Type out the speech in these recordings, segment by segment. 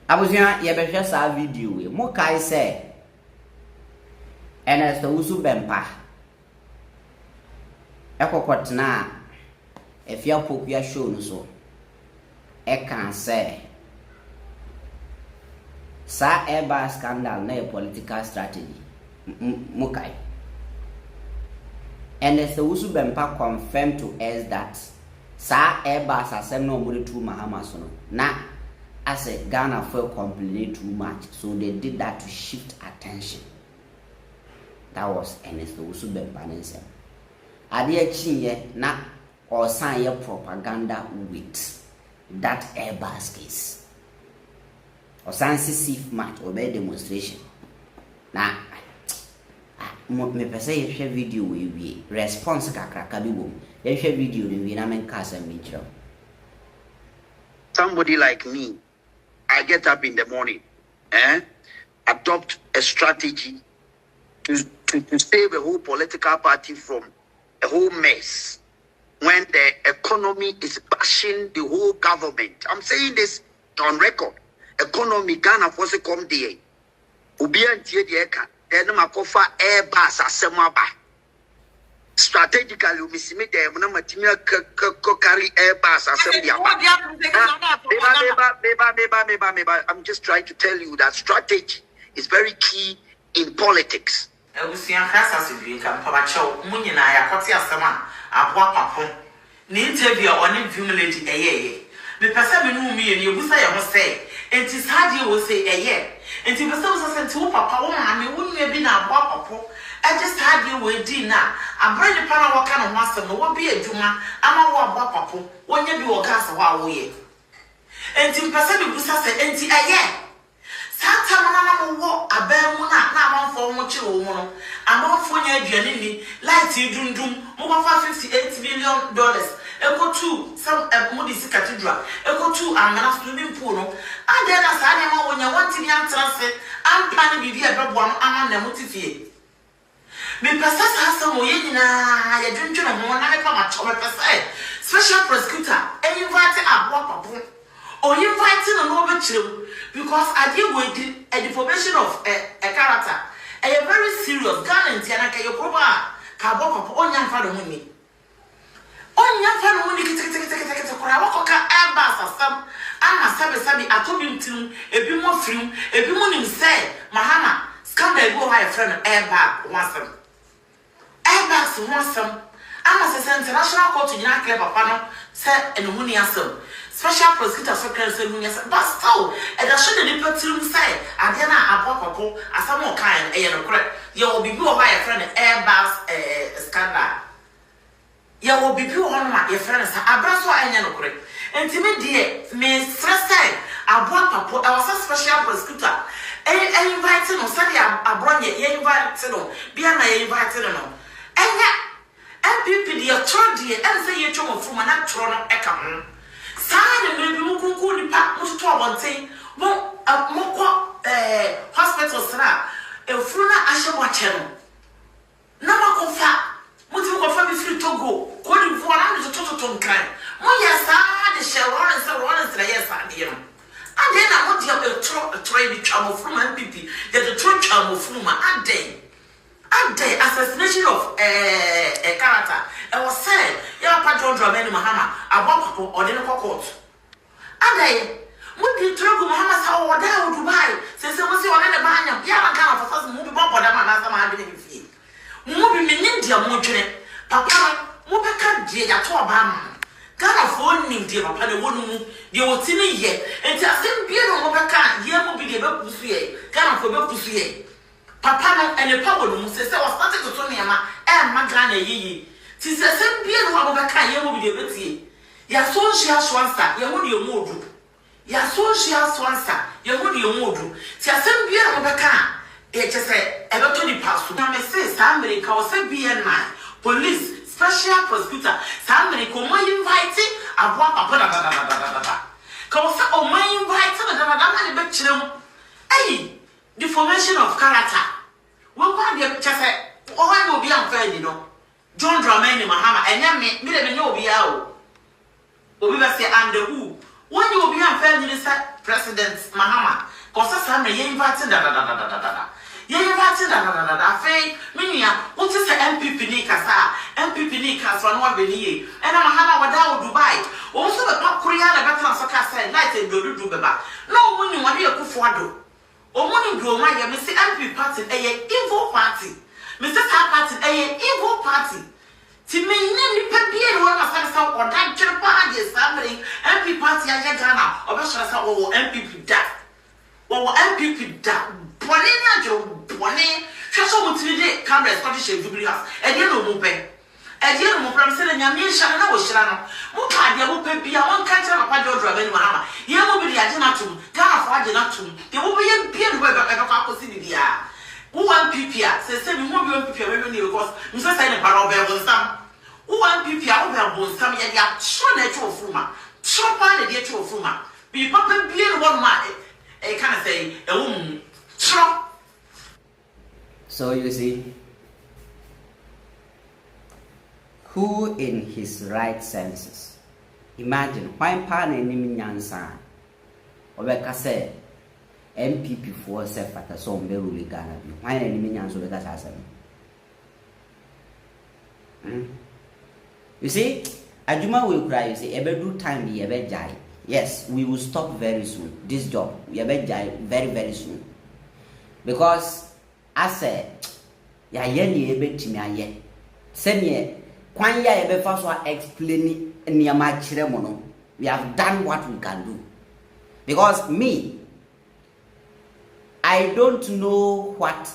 Abusia yebehwe sa video we. Mo kai say Owusu Bempah. Ekokotna efia popia show no so. E can say sa Airbus scandal na a political strategy. Mukai. And Owusu Bempah confirmed to us that sa Airbus Asɛm no more to Mahama so no. Na as a Ghana felt complained too much, so they did that to shift attention. That was Owusu Bempah. Adia chinye na or sign your propaganda with that Airbus case. Or sign safe match or by demonstration. Now, me pese ye share video we response kakra kabibo. Ye share video we na men kasa mitro. Somebody like me, I get up in the morning, adopt a strategy to save a whole political party from a whole mess when the economy is bashing the whole government. I'm saying this on record. Economy Ghana force come there. Obi antie de eka. Then makofa Airbus asɛm strategically we see me there na matimi carry Airbus asɛm dia ba. I'm just trying to tell you that strategy is very key in politics. Ebusian kasa sibi kan pabacho munyina ya kwati asema aboa papo ni interview oni village eyeye me pesa me nu mi ni ebusa ya ho say enti sadi wo say eye enti pesa wo say enti wo papa wo ma me wo nua bi na aboa papo eje sadi wo di na abra ni pana wo ka no ho asem no wo bi adwuma ama wo aboa papo wonya bi wo gas wa wo ye enti pesa me busa say enti eye Santa mama wo abemu na amanfo mo kire wo no amanfo nya aduane ni light dundum mo ba $58 million eko tu some modisi cathedral eko tu amana swimming pool no ade na sa ne ma wonya wanti ni antrase ampa ne bibi ebebo am ama na motifie me pesa sa sa mo ye nyina ya dwundwuna mo na me pa ma cho me pesa special prosecutor invite aboa papo or inviting an overture because I deal with a deformation of a character. A very serious Ghana and Tiana Kayokoba, Kaboko, Onyan Fanoni. Onyan Fanoni, Kuraboka, Airbus, some, and Sabi, I told him to a bit more free, a bit more said, Mahama, scãndal go high friend Airbus, once. Airbus, once. I'm a international court in United Papa, said, and Muniasum. Special prosecutor secretary said, but still, and I shouldn't put to say, I did not have a as some more kind, and correct. You will be more by a friend Airbus scandal. You will be pure on my friends, I brass and correct. And to me, dear, Miss Fresta, I brought Papa, I was a special prosecutor. And invited on Sunday, I brought you invited on, BNI invited on. And yet, MPP, the authority, and say you told from an actual account. Sana maybe mukunku ni pa mutu abonten mo moko hospital sra efruna ahebwa chero na makofa mutu kofa bi free Togo ko di vo na ndo toto nkan mo yesa de Lawrence na yesa de no ade na mo dia try di twamo fruma MPP de twamo fruma ade assassination of a character. I was said, yeah, Patron Dramani Mahama, a Boko or the court. And I would be trouble Mahama saw what I would buy, since I was on the banner, yeah, I can't for some movie bomb or the man as I'm having a fee. Moving in India, Montreal, Papa, Mubaka, dear, Bam. Ghana phone me, dear, Papa, the woman, you will see me yet, and just send beer on Mubaka, here will be the Pussy, Ghana for Pussy. Papa and the power room says I was starting to Tonyama and Magana Yi. Since I said, be a Wabaka, you will be able to see. Ya so she has Swanster, you would your modu. Ya so she has Swanster, you would your modu. See, I said, be a Wabaka. It just said, I got to the past. Now, I say, somebody calls a BNI, police, special prosecutor, somebody come my inviting, I want Papa. Cause oh, my inviting, and I'm going to hey. The formation of character. One part of the picture said, oh, I will be unfair, you know. John Dramani Mahama, and then me know be out. Or we will say, I'm the who. when you be a fair minister President Mahama, because some may invite da. You invited da. Faye, Minia, what is the MPP Nikasa? MPP Nikas one more BNI, and Mahama without Dubai. Also, the Pop Korea, the veteran soccer said, light and do Beba. No money, what you could for do. O money grow my Mr. MP party, a evil party. Mr. Party, a evil party. To me, name the papier one of us or that Japan is family, MP party, I get Ghana, or Bashar or MPP that. Or MPP that. Bonnie, Joe, Bonnie, Shasso would today come to Scottish Jubilees, and you know, Mupe. And you know, I'm saying, Yamin Shana was Shana. Muka, you will be a one country of Pajo Draven Mahama. You will be a genatum, Ghana for a genatum. There will be a beer web at a couple city. Who want PPR? Says, we won't be on PPR revenue because Mr. Senate Parabel was some. Who want PPR will some yet so natural fuma. So far, the natural fuma. Be papa beer one man, a kind of say, a woman. So you see, who in his right senses, imagine why pan enemy nyansa obeka say MPP for self at so mbe rule Ghana bi why enemy nyansa obeka say you see adwuma we cry you see ebedu time bi ebe jai. Yes, we will stop very soon this job we ebe jai very soon. Because I said, ya yeni ebe timi aye. Senye kwan ya ebe fa so explain niyama kire mo no. We have done what we can do. Because me, I don't know what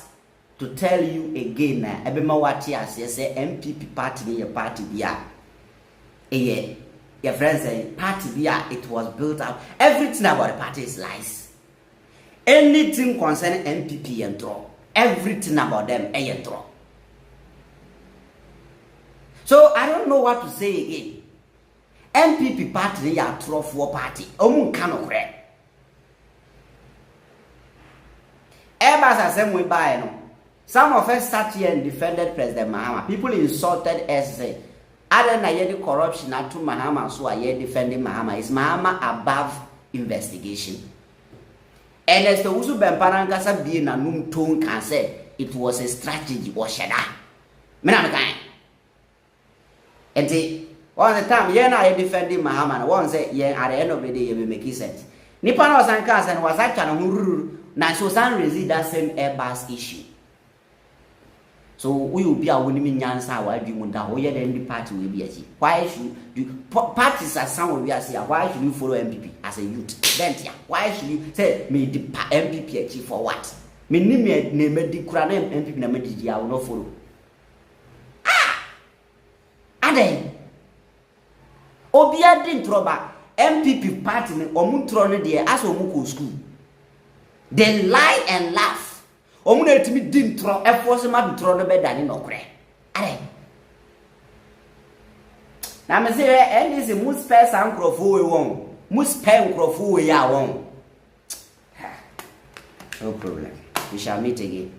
to tell you again na ebe ma wati ase say MPP party ni your party bia. Your friends say party bia it was built up. Everything about the party is lies. Anything concerning MPP and draw, everything about them and draw. So I don't know what to say again. MPP party they are draw for party. Omun cannot correct. Airbus Asɛm we buy no. Some of us sat here and defended President Mahama. People insulted us say, other than the corruption at Mahama, so I here defending Mahama. Is Mahama above investigation? And as the Owusu Bempah nkasa be na num tone can say it was a strategy or shada. Me na me kan. Enti one the time ye na defending Mahama one say ye at the end of the day ye be make sense. Nipa na osan kan say was actually no na so san raise that same Airbus issue. So we will be a winning nyansa wa bi mu da ho ye the party will be achi. Why should you parties as some will be as why should you follow MPP as a youth? Then why should you say me the MPP achi for what? Me ni me di kura na MPP na me di I will not follow. Ade obi adi ntroba MPP party me omuntro ne de as omuko school. They lie and laugh. Omuna etimi din tro efforce ma tro no be dani no kure are na me say and this mu spare san crofo we won mu spare crofo we ya won no problem we shall meet again.